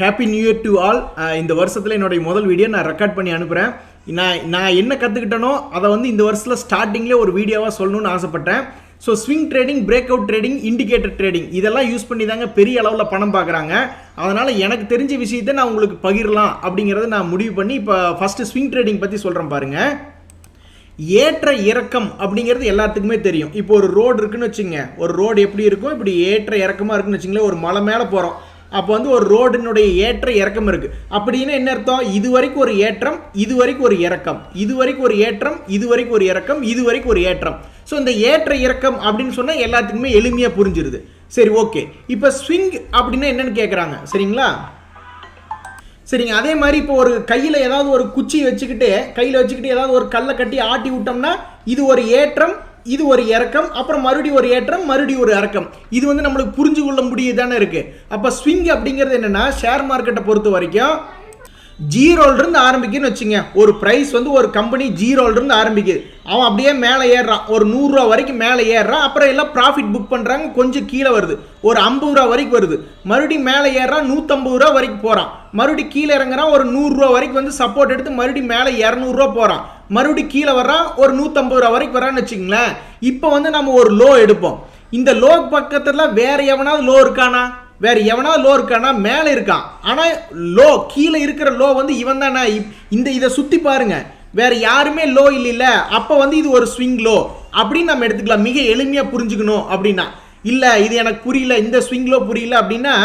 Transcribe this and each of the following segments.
Happy new year to all. இந்த வருஷத்தில் என்னுடைய முதல் வீடியோ நான் ரெக்கார்ட் பண்ணி அனுப்புகிறேன். நான் என்ன கற்றுக்கிட்டனோ அதை வந்து இந்த வருஷத்தில் ஸ்டார்டிங்லேயே ஒரு வீடியோவாக சொல்லணும்னு ஆசைப்பட்டேன். So swing trading, break out trading, indicator trading இதெல்லாம் யூஸ் பண்ணி தாங்க பெரிய அளவில் பணம் பார்க்குறாங்க. அதனால் எனக்கு தெரிஞ்ச விஷயத்தை நான் உங்களுக்கு பகிரலாம் அப்படிங்கிறத நான் முடிவு பண்ணி இப்போ ஃபஸ்ட்டு ஸ்விங் ட்ரேடிங் பற்றி சொல்கிறேன் பாருங்கள். ஏற்ற இறக்கம் அப்படிங்கிறது எல்லாத்துக்குமே தெரியும். இப்போ ஒரு ரோடு இருக்குன்னு வச்சுங்க, ஒரு ரோடு எப்படி இருக்கும், இப்படி ஏற்ற இறக்கமாக இருக்குன்னு வச்சுங்களேன். ஒரு மலை மேலே போகிறோம், அப்போ வந்து ஒரு ரோடினுடைய ஏற்ற இறக்கம் இருக்குது. அப்படின்னு என்ன அர்த்தம்? இது வரைக்கும் ஒரு ஏற்றம், இது வரைக்கும் ஒரு இறக்கம், இது வரைக்கும் ஒரு ஏற்றம், இது வரைக்கும் ஒரு இறக்கம், இது வரைக்கும் ஒரு ஏற்றம். ஸோ இந்த ஏற்ற இறக்கம் அப்படின்னு சொன்னால் எல்லாத்துக்குமே எளிமையாக புரிஞ்சிருது. சரி, ஓகே. இப்போ ஸ்விங் அப்படின்னா என்னன்னு கேட்குறாங்க, சரிங்களா? சரிங்க. அதே மாதிரி இப்போ ஒரு கையில் ஏதாவது ஒரு குச்சி வச்சுக்கிட்டு ஏதாவது ஒரு கல்லை கட்டி ஆட்டி விட்டோம்னா இது ஒரு ஏற்றம், இது ஒரு இறக்கம், அப்புறம் மறுபடியும் ஒரு ஏற்றம், மறுபடியும் ஒரு இறக்கம். இது வந்து நம்மளுக்கு புரிஞ்சு கொள்ள முடியுதானே இருக்குது. அப்போ ஸ்விங் அப்படிங்கிறது என்னென்னா, ஷேர் மார்க்கெட்டை பொறுத்த வரைக்கும் ஜீரோலிருந்து ஆரம்பிக்குன்னு வச்சுங்க. ஒரு ப்ரைஸ் வந்து ஒரு கம்பெனி ஜீரோலிருந்து ஆரம்பிக்குது, அவன் அப்படியே மேலே ஏறுறான், ஒரு 100 ரூபா வரைக்கும் மேலே ஏறுறான். அப்புறம் எல்லாம் ப்ராஃபிட் புக் பண்ணுறாங்க, கொஞ்சம் கீழே வருது, ஒரு 50 ரூபா வரைக்கும் வருது. மறுபடியும் மேலே ஏறுறான், 150 ரூபா வரைக்கும் போகிறான். மறுபடியும் கீழே இறங்குறான், ஒரு 100 ரூபா வரைக்கும் வந்து சப்போர்ட் எடுத்து மறுபடியும் மேலே 200 ரூபா போகிறான். மறுபடியும் கீழே வர்றான், ஒரு 150 ரூபா வரைக்கும் வரான்னு வச்சுங்களேன். இப்போ வந்து நம்ம ஒரு லோ எடுப்போம். இந்த லோ பக்கத்தில் வேற எவனாவது லோ இருக்கானா? வேற எவனாவது லோ இருக்கானா? மேலே இருக்கான். ஆனால் லோ கீழே இருக்கிற லோ வந்து இவன் தானே. இதை சுற்றி பாருங்க, வேற யாருமே லோ இல்லைல்ல. அப்போ வந்து இது ஒரு ஸ்விங் லோ அப்படின்னு நம்ம எடுத்துக்கலாம். மிக எளிமையாக புரிஞ்சுக்கணும் அப்படின்னா, இல்லை இது எனக்கு புரியல, இந்த ஸ்விங் லோ புரியல அப்படின்னா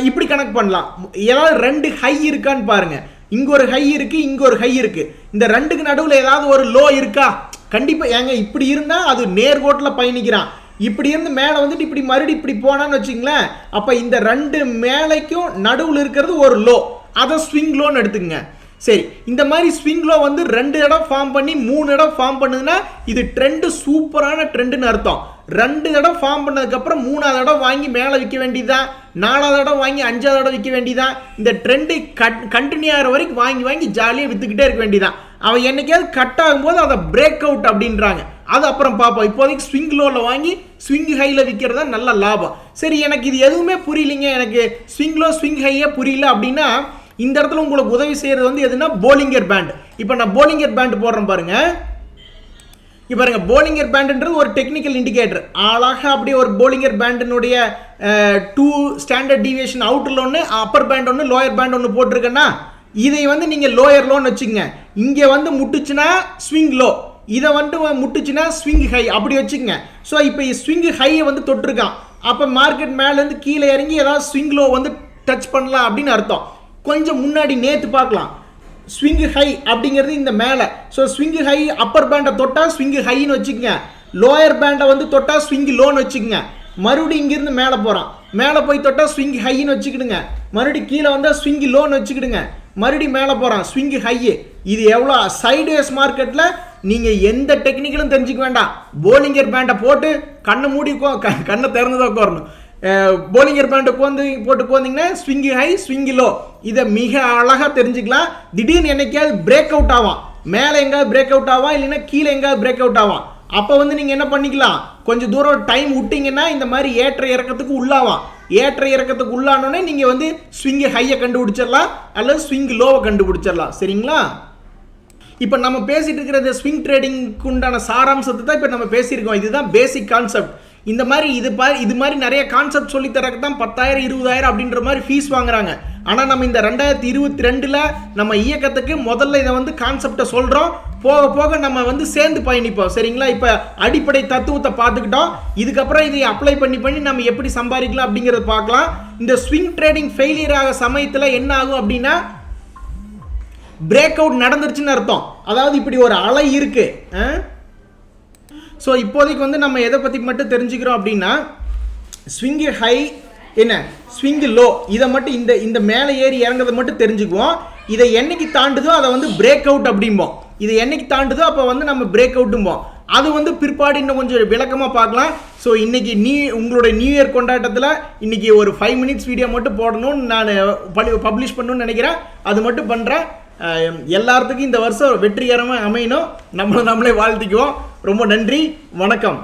இப்படி கணக்கு பண்ணலாம். ஏதாவது 2 ஹை இருக்கான்னு பாருங்க. இங்கே ஒரு ஹை இருக்கு, இங்கே ஒரு ஹை இருக்கு. இந்த ரெண்டுக்கு நடுவில் ஏதாவது ஒரு லோ இருக்கா? கண்டிப்பாக. ஏங்க இப்படி இருந்தால் அது நேர்கோட்டில் பயணிக்கிறான். இப்படி இருந்து மேலே வந்துட்டு இப்படி மறுபடியும் இப்படி போனான்னு வச்சுங்களேன். அப்போ இந்த 2 மேலைக்கும் நடுவில் இருக்கிறது ஒரு லோ, அதை ஸ்விங் லோன்னு எடுத்துக்கங்க. சரி, இந்த மாதிரி ஸ்விங் லோ வந்து 2 இடம் ஃபார்ம் பண்ணி 3 இடம் ஃபார்ம் பண்ணுதுன்னா இது ட்ரெண்டு, சூப்பரான ட்ரெண்டுன்னு அர்த்தம். 2 இடம் ஃபார்ம் பண்ணதுக்கப்புறம் 3ஆவது இடம் வாங்கி மேலே விற்க வேண்டியதான், 4ஆவது இடம் வாங்கி 5ஆவது இடம் விற்க வேண்டியதான். இந்த ட்ரெண்டு கண்டினியூ ஆகிற வரைக்கும் வாங்கி ஜாலியாக விற்றுக்கிட்டே இருக்க வேண்டியதான். அவன் என்னைக்காவது கட் ஆகும்போது அதை பிரேக் அவுட் அப்படின்றாங்க. அது அப்புறம் பார்ப்போம். இப்போதைக்கு ஸ்விங் லோவில் வாங்கி ஸ்விங் ஹையில் விற்கிறது தான் நல்ல லாபம். சரி, எனக்கு இது எதுவுமே புரியலைங்க, எனக்கு ஸ்விங் லோ ஸ்விங் ஹையே புரியல அப்படின்னா இந்த இடத்துல உங்களுக்கு உதவி செய்கிறது வந்து எதுனா போலிங்கர் பேண்ட். இப்போ நான் போலிங்கர் பேண்ட் போடுறேன் பாருங்க. இப்போ பாருங்க, போலிங்கர் பேண்டுன்றது ஒரு டெக்னிக்கல் இண்டிகேட்டர். அழகாக அப்படியே ஒரு போலிங்கர் பேண்டினுடைய 2 ஸ்டாண்டர்ட் டீவியேஷன் அவுட்டரில் ஒன்று, அப்பர் பேண்ட் ஒன்று, லோயர் பேண்ட் ஒன்று போட்டிருக்கேன்னா இதை வந்து நீங்கள் லோயர் லோன்னு வச்சுக்கோங்க. இங்கே வந்து முட்டுச்சுன்னா ஸ்விங் லோ, இதை வந்துட்டு முட்டுச்சுன்னா ஸ்விங் ஹை, அப்படி வச்சுக்கோங்க. ஸோ இப்போ ஸ்விங் ஹையை வந்து தொட்டிருக்கான். அப்போ மார்க்கெட் மேலேருந்து கீழே இறங்கி ஏதாவது ஸ்விங் லோ வந்து டச் பண்ணலாம் அப்படின்னு அர்த்தம். கொஞ்சம் முன்னாடி நேற்று பார்க்கலாம், ஸ்விங் ஹை அப்படிங்கிறது இந்த மேலே. ஸோ ஸ்விங் ஹை அப்பர் பேண்டை தொட்டால் ஸ்விங் ஹைன்னு வச்சுக்கோங்க, லோயர் பேண்டை வந்து தொட்டால் ஸ்விங் லோன்னு வச்சுக்கோங்க. மறுபடியும் இங்கேருந்து மேலே போகிறான், மேலே போய் தொட்டால் ஸ்விங் ஹைன்னு வச்சுக்கிடுங்க. மறுபடியும் கீழே வந்தால் ஸ்விங் லோன்னு வச்சுக்கிடுங்க. மறுபடியும் மேலே போகிறான், ஸ்விங் ஹையு. இது எவ்வளோ சைட்வேஸ் மார்க்கெட்டில் நீங்கள் எந்த டெக்னிக்கலும் தெரிஞ்சுக்க வேண்டாம். போலிங்கர் பேண்டை போட்டு கண்ணை மூடி கண்ணை திறந்துதான் உட்காரணும். போலிங்கர் பேண்டை போட்டு உட்காந்திங்கன்னா ஸ்விங் ஹை ஸ்விங் லோ, இதை மிக அழகாக தெரிஞ்சுக்கலாம். திடீர்னு என்னைக்காவது பிரேக் அவுட் ஆவான், மேலே எங்காவது பிரேக் அவுட் ஆவான், இல்லைன்னா கீழே எங்காவது பிரேக் அவுட் ஆவான். அப்போ வந்து நீங்கள் என்ன பண்ணிக்கலாம், கொஞ்சம் தூரம் டைம் விட்டிங்கன்னா இந்த மாதிரி ஏற்ற இறக்கத்துக்கு உள்ளாவான். ஏற்ற இறக்கத்துக்கு உள்ளானோடனே நீங்கள் வந்து ஸ்விங் ஹையை கண்டுபிடிச்சிடலாம், அல்லது ஸ்விங் லோவை கண்டுபிடிச்சிடலாம். சரிங்களா? இப்போ நம்ம பேசிட்டு இருக்கிற இந்த ஸ்விங் ட்ரேடிங்க்கு உண்டான சாராம்சத்தை தான் இப்போ நம்ம பேசியிருக்கோம். இதுதான் பேசிக் கான்செப்ட். இந்த மாதிரி இது மாதிரி நிறைய கான்செப்ட் சொல்லித்தரக்கு தான் 10,000 20,000 அப்படின்ற மாதிரி ஃபீஸ் வாங்குறாங்க. ஆனால் நம்ம இந்த 2022 நம்ம இயக்கத்துக்கு முதல்ல இதை வந்து கான்செப்டை சொல்கிறோம். போக போக நம்ம வந்து சேர்ந்து பயணிப்போம். சரிங்களா? இப்போ அடிப்படை தத்துவத்தை பார்த்துக்கிட்டோம். இதுக்கப்புறம் இதை அப்ளை பண்ணி நம்ம எப்படி சம்பாதிக்கலாம் அப்படிங்கிறத பார்க்கலாம். இந்த ஸ்விங் ட்ரேடிங் ஃபெயிலியர் ஆக சமயத்தில் என்ன ஆகும் அப்படின்னா, பிரேக் அவுட் நடந்துருச்சுன்னு அர்த்தம். அதாவது இப்படி ஒரு அலை இருக்கு. ஸோ இப்போதைக்கு வந்து நம்ம எதை பற்றி மட்டும் தெரிஞ்சுக்கிறோம் அப்படின்னா, ஸ்விங் ஹை என்ன, ஸ்விங் லோ, இதை மட்டும் இந்த மேலே ஏறி இறங்குறத மட்டும் தெரிஞ்சுக்குவோம். இதை என்னைக்கு தாண்டுதோ அதை வந்து பிரேக் அவுட் அப்படிம்போம். இதை என்னைக்கு தாண்டுதோ அப்போ வந்து நம்ம பிரேக் அவுட்டும்போம். அது வந்து பிற்பாடு இன்னும் கொஞ்சம் விளக்கமாக பார்க்கலாம். ஸோ இன்னைக்கு உங்களுடைய நியூ இயர் கொண்டாட்டத்தில் இன்னைக்கு ஒரு 5 மினிட்ஸ் வீடியோ மட்டும் போடணும்னு நான் பப்ளிஷ் பண்ணணும்னு நினைக்கிறேன். அது மட்டும் பண்ணுறேன். எல்லாத்துக்கும் இந்த வருஷம் வெற்றிகரமாக அமையணும். நம்மளை வாழ்த்திக்குவோம். ரொம்ப நன்றி, வணக்கம்.